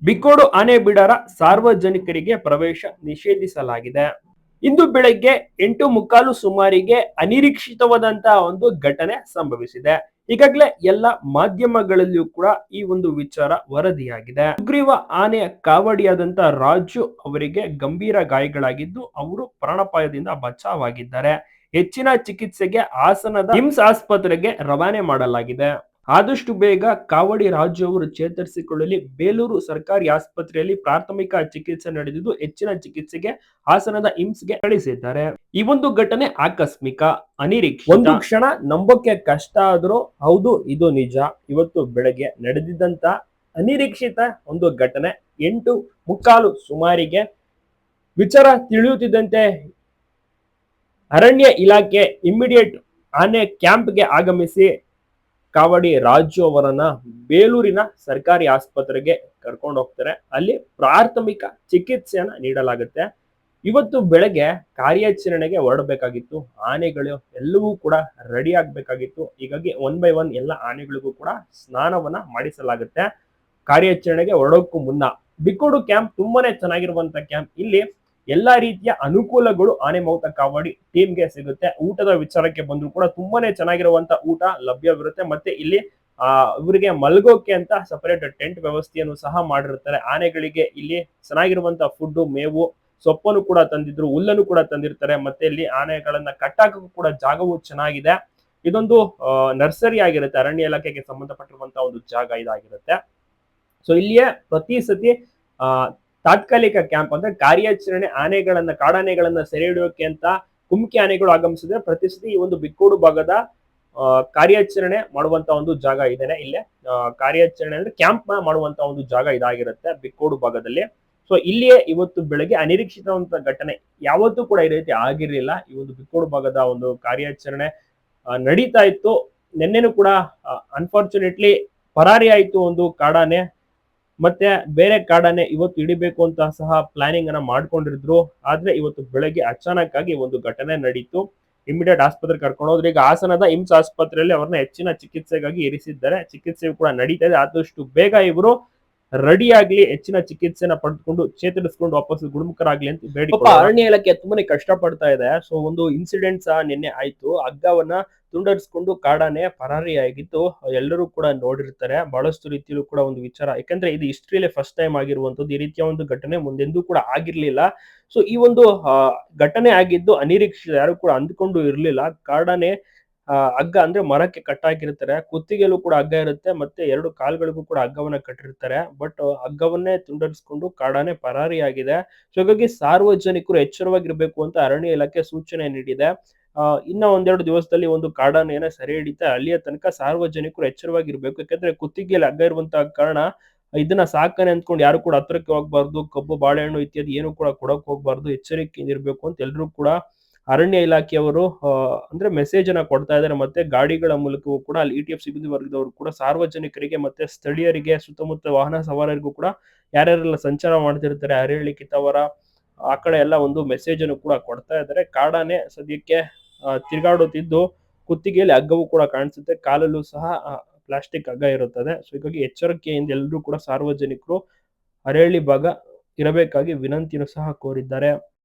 ಬಿಕ್ಕೋಡು ಆನೆ ಬಿಡಾರ ಸಾರ್ವಜನಿಕರಿಗೆ ಪ್ರವೇಶ ನಿಷೇಧಿಸಲಾಗಿದೆ. ಇಂದು ಬೆಳಗ್ಗೆ 8:15 ಸುಮಾರಿಗೆ ಅನಿರೀಕ್ಷಿತವಾದಂತಹ ಒಂದು ಘಟನೆ ಸಂಭವಿಸಿದೆ. ಈಗಾಗಲೇ ಎಲ್ಲ ಮಾಧ್ಯಮಗಳಲ್ಲಿಯೂ ಕೂಡ ಈ ಒಂದು ವಿಚಾರ ವರದಿಯಾಗಿದೆ. ಸುಗ್ರೀವ ಆನೆಯ ಕಾವಡಿಯಾದಂತ ರಾಜು ಅವರಿಗೆ ಗಂಭೀರ ಗಾಯಗಳಾಗಿದ್ದು ಅವರು ಪ್ರಾಣಾಪಾಯದಿಂದ ಬಚಾವಾಗಿದ್ದಾರೆ. ಹೆಚ್ಚಿನ ಚಿಕಿತ್ಸೆಗೆ ಹಾಸನದ ಕಿಮ್ಸ್ ಆಸ್ಪತ್ರೆಗೆ ರವಾನೆ ಮಾಡಲಾಗಿದೆ. ಆದಷ್ಟು ಬೇಗ ಕಾವಡಿ ರಾಜು ಅವರು ಚೇತರಿಸಿಕೊಳ್ಳಲಿ ಬೇಲೂರು ಸರ್ಕಾರಿ ಆಸ್ಪತ್ರೆಯಲ್ಲಿ ಪ್ರಾಥಮಿಕ ಚಿಕಿತ್ಸೆ ನಡೆದಿದ್ದು ಹೆಚ್ಚಿನ ಚಿಕಿತ್ಸೆಗೆ ಹಾಸನದ ಗೆ ಕಳಿಸಿದ್ದಾರೆ. ಈ ಒಂದು ಘಟನೆ ಆಕಸ್ಮಿಕ, ಅನಿರೀಕ್ಷಿತ, ಒಂದು ಕ್ಷಣ ನಂಬೋಕೆ ಕಷ್ಟ ಆದ್ರೂ ಹೌದು ಇದು ನಿಜ. ಇವತ್ತು ಬೆಳಗ್ಗೆ ನಡೆದಿದ್ದಂತ ಅನಿರೀಕ್ಷಿತ ಒಂದು ಘಟನೆ 8:15 ಸುಮಾರಿಗೆ ವಿಚಾರ ತಿಳಿಯುತ್ತಿದ್ದಂತೆ ಅರಣ್ಯ ಇಲಾಖೆ ಇಮಿಡಿಯೇಟ್ ಆನೆ ಕ್ಯಾಂಪ್ಗೆ ಆಗಮಿಸಿ ಕಾವಡಿ ರಾಜು ಅವರನ್ನ ಬೇಲೂರಿನ ಸರ್ಕಾರಿ ಆಸ್ಪತ್ರೆಗೆ ಕರ್ಕೊಂಡು ಹೋಗ್ತಾರೆ. ಅಲ್ಲಿ ಪ್ರಾಥಮಿಕ ಚಿಕಿತ್ಸೆಯನ್ನ ನೀಡಲಾಗುತ್ತೆ. ಇವತ್ತು ಬೆಳಗ್ಗೆ ಕಾರ್ಯಾಚರಣೆಗೆ ಹೊರಡಬೇಕಾಗಿತ್ತು. ಆನೆಗಳು ಎಲ್ಲವೂ ಕೂಡ ರೆಡಿ ಆಗ್ಬೇಕಾಗಿತ್ತು. ಹೀಗಾಗಿ 1 by 1 ಎಲ್ಲ ಆನೆಗಳಿಗೂ ಕೂಡ ಸ್ನಾನವನ್ನ ಮಾಡಿಸಲಾಗುತ್ತೆ. ಕಾರ್ಯಾಚರಣೆಗೆ ಹೊರಡೋಕ್ಕೂ ಮುನ್ನ ಬಿಕ್ಕೋಡು ಕ್ಯಾಂಪ್ ತುಂಬಾನೇ ಚೆನ್ನಾಗಿರುವಂತ ಕ್ಯಾಂಪ್. ಇಲ್ಲಿ ಎಲ್ಲಾ ರೀತಿಯ ಅನುಕೂಲಗಳು ಆನೆ ಮೌತ ಕಾವಡಿ ಟೀಮ್ಗೆ ಸಿಗುತ್ತೆ. ಊಟದ ವಿಚಾರಕ್ಕೆ ಬಂದ್ರು ಕೂಡ ತುಂಬಾನೇ ಚೆನ್ನಾಗಿರುವಂತ ಊಟ ಲಭ್ಯವಿರುತ್ತೆ. ಮತ್ತೆ ಇಲ್ಲಿ ಇವರಿಗೆ ಮಲ್ಗೋಕೆ ಅಂತ ಸಪರೇಟ್ ಟೆಂಟ್ ವ್ಯವಸ್ಥೆಯನ್ನು ಸಹ ಮಾಡಿರ್ತಾರೆ. ಆನೆಗಳಿಗೆ ಇಲ್ಲಿ ಚೆನ್ನಾಗಿರುವಂತ ಫುಡ್, ಮೇವು, ಸೊಪ್ಪನ್ನು ಕೂಡ ತಂದಿದ್ರು, ಹುಲ್ಲನ್ನು ಕೂಡ ತಂದಿರ್ತಾರೆ. ಮತ್ತೆ ಇಲ್ಲಿ ಆನೆಗಳನ್ನ ಕಟ್ಟಾಕಕ್ಕೂ ಕೂಡ ಜಾಗವು ಚೆನ್ನಾಗಿದೆ. ಇದೊಂದು ನರ್ಸರಿ ಆಗಿರುತ್ತೆ. ಅರಣ್ಯ ಇಲಾಖೆಗೆ ಸಂಬಂಧಪಟ್ಟಿರುವಂತಹ ಒಂದು ಜಾಗ ಇದಾಗಿರುತ್ತೆ. ಸೊ ಇಲ್ಲಿಯೇ ಪ್ರತಿ ಸತಿ ತಾತ್ಕಾಲಿಕ ಕ್ಯಾಂಪ್ ಅಂದ್ರೆ ಕಾರ್ಯಾಚರಣೆ ಆನೆಗಳನ್ನ ಕಾಡಾನೆಗಳನ್ನ ಸೆರೆ ಹಿಡಿಯೋಕೆ ಅಂತ ಕುಮ್ಕಿ ಆನೆಗಳು ಆಗಮಿಸಿದ್ರೆ ಪ್ರತಿ ಸತಿ ಈ ಒಂದು ಬಿಕ್ಕೋಡು ಭಾಗದ ಕಾರ್ಯಾಚರಣೆ ಮಾಡುವಂತ ಒಂದು ಜಾಗ ಇದೇನೆ. ಇಲ್ಲೇ ಕಾರ್ಯಾಚರಣೆ ಅಂದ್ರೆ ಕ್ಯಾಂಪ್ ಮಾಡುವಂತ ಒಂದು ಜಾಗ ಇದಾಗಿರುತ್ತೆ ಬಿಕ್ಕೋಡು ಭಾಗದಲ್ಲಿ. ಸೊ ಇಲ್ಲಿಯೇ ಇವತ್ತು ಬೆಳಗ್ಗೆ ಅನಿರೀಕ್ಷಿತವಂತ ಘಟನೆ ಯಾವತ್ತೂ ಕೂಡ ಈ ರೀತಿ ಆಗಿರ್ಲಿಲ್ಲ. ಈ ಒಂದು ಬಿಕ್ಕೋಡು ಭಾಗದ ಒಂದು ಕಾರ್ಯಾಚರಣೆ ನಡೀತಾ ಇತ್ತು. ನಿನ್ನೆನೂ ಕೂಡ ಅನ್ಫಾರ್ಚುನೇಟ್ಲಿ ಪರಾರಿ ಆಯ್ತು ಒಂದು ಕಾಡಾನೆ. ಮತ್ತೆ ಬೇರೆ ಕಾಡಾನೆ ಇವತ್ತು ಹಿಡಿಬೇಕು ಅಂತ ಸಹ ಪ್ಲಾನಿಂಗ್ ಅನ್ನ ಮಾಡ್ಕೊಂಡಿದ್ರು. ಆದ್ರೆ ಇವತ್ತು ಬೆಳಗ್ಗೆ ಅಚಾನಕ್ ಆಗಿ ಒಂದು ಘಟನೆ ನಡೀತು. ಇಮಿಡಿಯೇಟ್ ಆಸ್ಪತ್ರೆಗೆ ಕರ್ಕೊಂಡು ಹೋದ್ರೆ ಈಗ ಹಾಸನದ ಆಸ್ಪತ್ರೆಯಲ್ಲಿ ಅವ್ರನ್ನ ಹೆಚ್ಚಿನ ಚಿಕಿತ್ಸೆಗಾಗಿ ಇರಿಸಿದ್ದಾರೆ. ಚಿಕಿತ್ಸೆ ಕೂಡ ನಡೀತಾ ಇದೆ. ಆದಷ್ಟು ಬೇಗ ಇವರು ರೆಡಿ ಆಗ್ಲಿ, ಹೆಚ್ಚಿನ ಚಿಕಿತ್ಸೆನ ಪಡೆದುಕೊಂಡು ಚೇತರಿಸಿಕೊಂಡು ವಾಪಸ್ ಗುಣಮುಖರಾಗ್ಲಿ ಅಂತ ಬೇಡಿಕೆ. ಅರಣ್ಯ ಇಲಾಖೆ ತುಂಬಾನೇ ಕಷ್ಟ ಪಡ್ತಾ ಇದೆ. ಸೊ ಒಂದು ಇನ್ಸಿಡೆಂಟ್ ಸಹ ನಿನ್ನೆ ಆಯ್ತು. ಹಗ್ಗವನ್ನ ತುಂಡರಿಸಿಕೊಂಡು ಕಾಡಾನೆ ಪರಾರಿಯಾಗಿತ್ತು. ಎಲ್ಲರೂ ಕೂಡ ನೋಡಿರ್ತಾರೆ. ಬಹಳಷ್ಟು ರೀತಿಯಲ್ಲೂ ಕೂಡ ಒಂದು ವಿಚಾರ, ಯಾಕಂದ್ರೆ ಇದು ಹಿಸ್ಟ್ರಿಯಲ್ಲೇ ಫಸ್ಟ್ ಟೈಮ್ ಆಗಿರುವಂತದ್ದು. ಈ ರೀತಿಯ ಒಂದು ಘಟನೆ ಮುಂದೆಂದೂ ಕೂಡ ಆಗಿರ್ಲಿಲ್ಲ. ಸೊ ಈ ಒಂದು ಘಟನೆ ಆಗಿದ್ದು ಅನಿರೀಕ್ಷಿತ, ಯಾರು ಕೂಡ ಅಂದ್ಕೊಂಡು ಇರ್ಲಿಲ್ಲ. ಕಾಡಾನೆ ಹಗ್ಗ ಅಂದ್ರೆ ಮರಕ್ಕೆ ಕಟ್ಟಾಕಿರ್ತಾರೆ. ಕುತ್ತಿಗೆಲ್ಲೂ ಕೂಡ ಹಗ್ಗ ಇರುತ್ತೆ. ಮತ್ತೆ 2 ಕಾಲ್ಗಳಿಗೂ ಕೂಡ ಹಗ್ಗವನ್ನ ಕಟ್ಟಿರ್ತಾರೆ. ಬಟ್ ಹಗ್ಗವನ್ನೇ ತುಂಡರಿಸಿಕೊಂಡು ಕಾಡಾನೆ ಪರಾರಿಯಾಗಿದೆ. ಸೊ ಹಾಗಾಗಿ ಸಾರ್ವಜನಿಕರು ಎಚ್ಚರವಾಗಿರ್ಬೇಕು ಅಂತ ಅರಣ್ಯ ಇಲಾಖೆ ಸೂಚನೆ ನೀಡಿದೆ. ಇನ್ನ 1-2 ದಿವಸದಲ್ಲಿ ಒಂದು ಕಾಡಾನೆಯನ್ನ ಸೆರೆ ಹಿಡಿತಾ ಅಲ್ಲಿಯ ತನಕ ಸಾರ್ವಜನಿಕರು ಎಚ್ಚರವಾಗಿರ್ಬೇಕು. ಯಾಕಂದ್ರೆ ಕುತ್ತಿಗೆಯಲ್ಲಿ ಹಗ್ಗ ಇರುವಂತಹ ಕಾರಣ ಇದನ್ನ ಸಾಕನೆ ಅಂದ್ಕೊಂಡು ಯಾರು ಕೂಡ ಹತ್ರಕ್ಕೆ ಹೋಗ್ಬಾರ್ದು. ಕಬ್ಬು, ಬಾಳೆಹಣ್ಣು ಇತ್ಯಾದಿ ಏನು ಕೂಡ ಕೊಡಕ್ ಹೋಗ್ಬಾರ್ದು. ಎಚ್ಚರಿಕೆಯಿಂದ ಇರ್ಬೇಕು ಅಂತ ಎಲ್ರು ಕೂಡ ಅರಣ್ಯ ಇಲಾಖೆಯವರು ಅಂದ್ರೆ ಮೆಸೇಜ್ ಅನ್ನ ಕೊಡ್ತಾ ಇದ್ದಾರೆ. ಮತ್ತೆ ಗಾಡಿಗಳ ಮೂಲಕವೂ ಕೂಡ ಅಲ್ಲಿ ETF ಸಿಬ್ಬಂದಿ ವರ್ಗದವರು ಕೂಡ ಸಾರ್ವಜನಿಕರಿಗೆ ಮತ್ತೆ ಸ್ಥಳೀಯರಿಗೆ, ಸುತ್ತಮುತ್ತ ವಾಹನ ಸವಾರರಿಗೂ ಕೂಡ ಯಾರ್ಯಾರೆಲ್ಲ ಸಂಚಾರ ಮಾಡ್ತಿರ್ತಾರೆ ಅರೇಳಿ ಕಿತ್ತವರ ಆ ಕಡೆ ಎಲ್ಲ ಒಂದು ಮೆಸೇಜ್ ಅನ್ನು ಕೂಡ ಕೊಡ್ತಾ ಇದ್ದಾರೆ. ಕಾಡಾನೆ ಸದ್ಯಕ್ಕೆ ತಿರುಗಾಡುತ್ತಿದ್ದು ಕುತ್ತಿಗೆಯಲ್ಲಿ ಹಗ್ಗವು ಕೂಡ ಕಾಣಿಸುತ್ತೆ. ಕಾಲಲ್ಲೂ ಸಹ ಪ್ಲಾಸ್ಟಿಕ್ ಹಗ್ಗ ಇರುತ್ತದೆ. ಸೊ ಹೀಗಾಗಿ ಎಚ್ಚರಿಕೆಯಿಂದ ಎಲ್ಲರೂ ಕೂಡ ಸಾರ್ವಜನಿಕರು ಅರೇಳಿ ಭಾಗ ಇರಬೇಕಾಗಿ ವಿನಂತಿಯನ್ನು ಸಹ ಕೋರಿದ್ದಾರೆ.